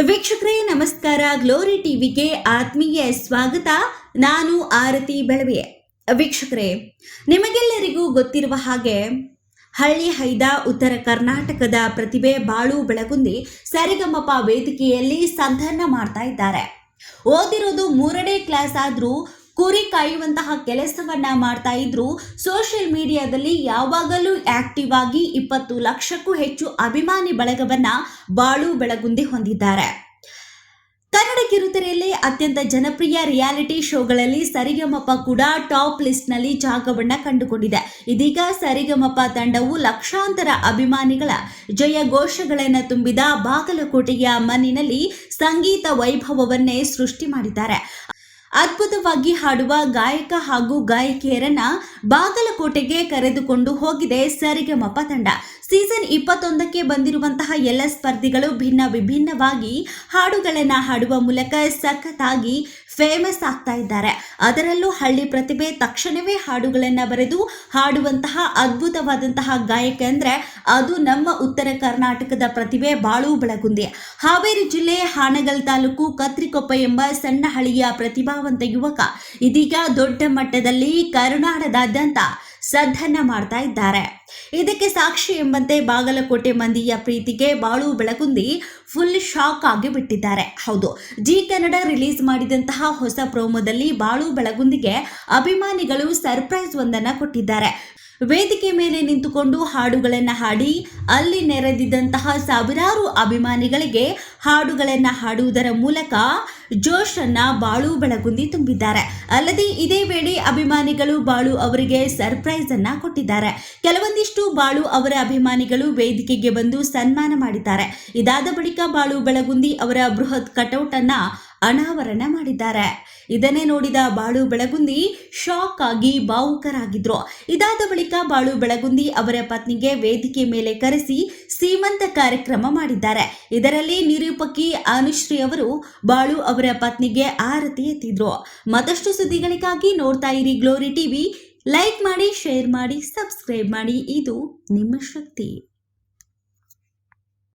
ವೀಕ್ಷಕರೇ ನಮಸ್ಕಾರ. ಗ್ಲೋರಿ ಟಿವಿಗೆ ಆತ್ಮೀಯ ಸ್ವಾಗತ. ನಾನು ಆರತಿ ಬೆಳವೆ. ವೀಕ್ಷಕರೇ, ನಿಮಗೆಲ್ಲರಿಗೂ ಗೊತ್ತಿರುವ ಹಾಗೆ ಹಳ್ಳಿ ಹೈದ ಉತ್ತರ ಕರ್ನಾಟಕದ ಪ್ರತಿಭೆ ಬಾಳು ಬೆಳಗುಂದಿ ಸರಿಗಮಪ ವೇದಿಕೆಯಲ್ಲಿ ಸಂಧಾನ ಮಾಡ್ತಾ ಇದ್ದಾರೆ. ಓದಿರೋದು 3ನೇ ಕ್ಲಾಸ್ ಆದ್ರೂ ಕುರಿ ಕಾಯುವಂತಹ ಕೆಲಸವನ್ನ ಮಾಡ್ತಾ ಇದ್ರು. ಸೋಷಿಯಲ್ ಮೀಡಿಯಾದಲ್ಲಿ ಯಾವಾಗಲೂ ಆಕ್ಟಿವ್ ಆಗಿ 20 ಲಕ್ಷಕ್ಕೂ ಹೆಚ್ಚು ಅಭಿಮಾನಿ ಬಳಗವನ್ನ ಬಾಳು ಬೆಳಗುಂದಿ ಹೊಂದಿದ್ದಾರೆ. ಕನ್ನಡ ಕಿರುತೆರೆಯಲ್ಲಿ ಅತ್ಯಂತ ಜನಪ್ರಿಯ ರಿಯಾಲಿಟಿ ಶೋಗಳಲ್ಲಿ ಸರಿಗಮಪ ಕೂಡ ಟಾಪ್ ಲಿಸ್ಟ್ನಲ್ಲಿ ಜಾಗವನ್ನ ಕಂಡುಕೊಂಡಿದೆ. ಇದೀಗ ಸರಿಗಮಪ ತಂಡವು ಲಕ್ಷಾಂತರ ಅಭಿಮಾನಿಗಳ ಜಯಘೋಷಗಳನ್ನು ತುಂಬಿದ ಬಾಗಲಕೋಟೆಯ ಮಣ್ಣಿನಲ್ಲಿ ಸಂಗೀತ ವೈಭವವನ್ನೇ ಸೃಷ್ಟಿ ಮಾಡಿದ್ದಾರೆ. ಅದ್ಭುತವಾಗಿ ಹಾಡುವ ಗಾಯಕ ಹಾಗೂ ಗಾಯಕಿಯರನ್ನ ಬಾಗಲಕೋಟೆಗೆ ಕರೆದುಕೊಂಡು ಹೋಗಿದೆ ಸರಿಗಮಪ ತಂಡ. ಸೀಸನ್ 21ಕ್ಕೆ ಬಂದಿರುವಂತಹ ಎಲ್ಲ ಸ್ಪರ್ಧಿಗಳು ವಿಭಿನ್ನವಾಗಿ ಹಾಡುಗಳನ್ನು ಹಾಡುವ ಮೂಲಕ ಸಖತ್ತಾಗಿ ಫೇಮಸ್ ಆಗ್ತಾ ಇದ್ದಾರೆ. ಅದರಲ್ಲೂ ಹಳ್ಳಿ ಪ್ರತಿಭೆ ತಕ್ಷಣವೇ ಹಾಡುಗಳನ್ನು ಬರೆದು ಹಾಡುವಂತಹ ಅದ್ಭುತವಾದಂತಹ ಗಾಯಕ ಅಂದ್ರೆ ಅದು ನಮ್ಮ ಉತ್ತರ ಕರ್ನಾಟಕದ ಪ್ರತಿಭೆ ಬಾಳು ಬೆಳಗುಂದಿ. ಹಾವೇರಿ ಜಿಲ್ಲೆ ಹಾನಗಲ್ ತಾಲೂಕು ಕತ್ರಿಕೊಪ್ಪ ಎಂಬ ಸಣ್ಣ ಹಳ್ಳಿಯ ಪ್ರತಿಭಾವಂತ ಯುವಕ ಇದೀಗ ದೊಡ್ಡ ಮಟ್ಟದಲ್ಲಿ ಕರ್ನಾಟಕದಾದ್ಯಂತ ಸಂಧಾನ ಮಾಡ್ತಾ ಇದ್ದಾರೆ. ಇದಕ್ಕೆ ಸಾಕ್ಷಿ ಎಂಬಂತೆ ಬಾಗಲಕೋಟೆ ಮಂದಿಯ ಪ್ರೀತಿಗೆ ಬಾಳು ಬೆಳಗುಂದಿ ಫುಲ್ ಶಾಕ್ ಆಗಿ ಬಿಟ್ಟಿದ್ದಾರೆ. ಹೌದು, ಜಿ ಕನ್ನಡ ರಿಲೀಸ್ ಮಾಡಿದಂತಹ ಹೊಸ ಪ್ರೋಮೋದಲ್ಲಿ ಬಾಳು ಬೆಳಗುಂದಿಗೆ ಅಭಿಮಾನಿಗಳು ಸರ್ಪ್ರೈಸ್ ಒಂದನ್ನ ಕೊಟ್ಟಿದ್ದಾರೆ. ವೇದಿಕೆ ಮೇಲೆ ನಿಂತುಕೊಂಡು ಹಾಡುಗಳನ್ನು ಹಾಡಿ ಅಲ್ಲಿ ನೆರೆದಿದ್ದಂತಹ ಸಾವಿರಾರು ಅಭಿಮಾನಿಗಳಿಗೆ ಹಾಡುಗಳನ್ನು ಹಾಡುವುದರ ಮೂಲಕ ಜೋಶನ್ನ ಬಾಳು ಬೆಳಗುಂದಿ ತುಂಬಿದ್ದಾರೆ. ಅಲ್ಲದೆ ಇದೇ ವೇಳೆ ಅಭಿಮಾನಿಗಳು ಬಾಳು ಅವರಿಗೆ ಸರ್ಪ್ರೈಸ್ ಅನ್ನ ಕೊಟ್ಟಿದ್ದಾರೆ. ಕೆಲವೊಂದಿಷ್ಟು ಬಾಳು ಅವರ ಅಭಿಮಾನಿಗಳು ವೇದಿಕೆಗೆ ಬಂದು ಸನ್ಮಾನ ಮಾಡಿದ್ದಾರೆ. ಇದಾದ ಬಳಿಕ ಬಾಳು ಬೆಳಗುಂದಿ ಅವರ ಬೃಹತ್ ಕಟೌಟ್ ಅನ್ನ ಅನಾವರಣ ಮಾಡಿದ್ದಾರೆ. ಇದನ್ನೇ ನೋಡಿದ ಬಾಳು ಬೆಳಗುಂದಿ ಶಾಕ್ ಆಗಿ ಭಾವುಕರಾಗಿದ್ರು. ಇದಾದ ಬಳಿಕ ಬಾಳು ಬೆಳಗುಂದಿ ಅವರ ಪತ್ನಿಗೆ ವೇದಿಕೆ ಮೇಲೆ ಕರೆಸಿ ಸೀಮಂತ ಕಾರ್ಯಕ್ರಮ ಮಾಡಿದ್ದಾರೆ. ಇದರಲ್ಲಿ ನಿರೂಪಕಿ ಅನುಶ್ರೀ ಅವರು ಬಾಳು ಅವರ ಪತ್ನಿಗೆ ಆರತಿ ಎತ್ತಿದ್ರು. ಮತ್ತಷ್ಟು ಸುದ್ದಿಗಳಿಗಾಗಿ ನೋಡ್ತಾ ಇರಿ ಗ್ಲೋರಿ ಟಿವಿ. ಲೈಕ್ ಮಾಡಿ, ಶೇರ್ ಮಾಡಿ, ಸಬ್ಸ್ಕ್ರೈಬ್ ಮಾಡಿ. ಇದು ನಿಮ್ಮ ಶಕ್ತಿ.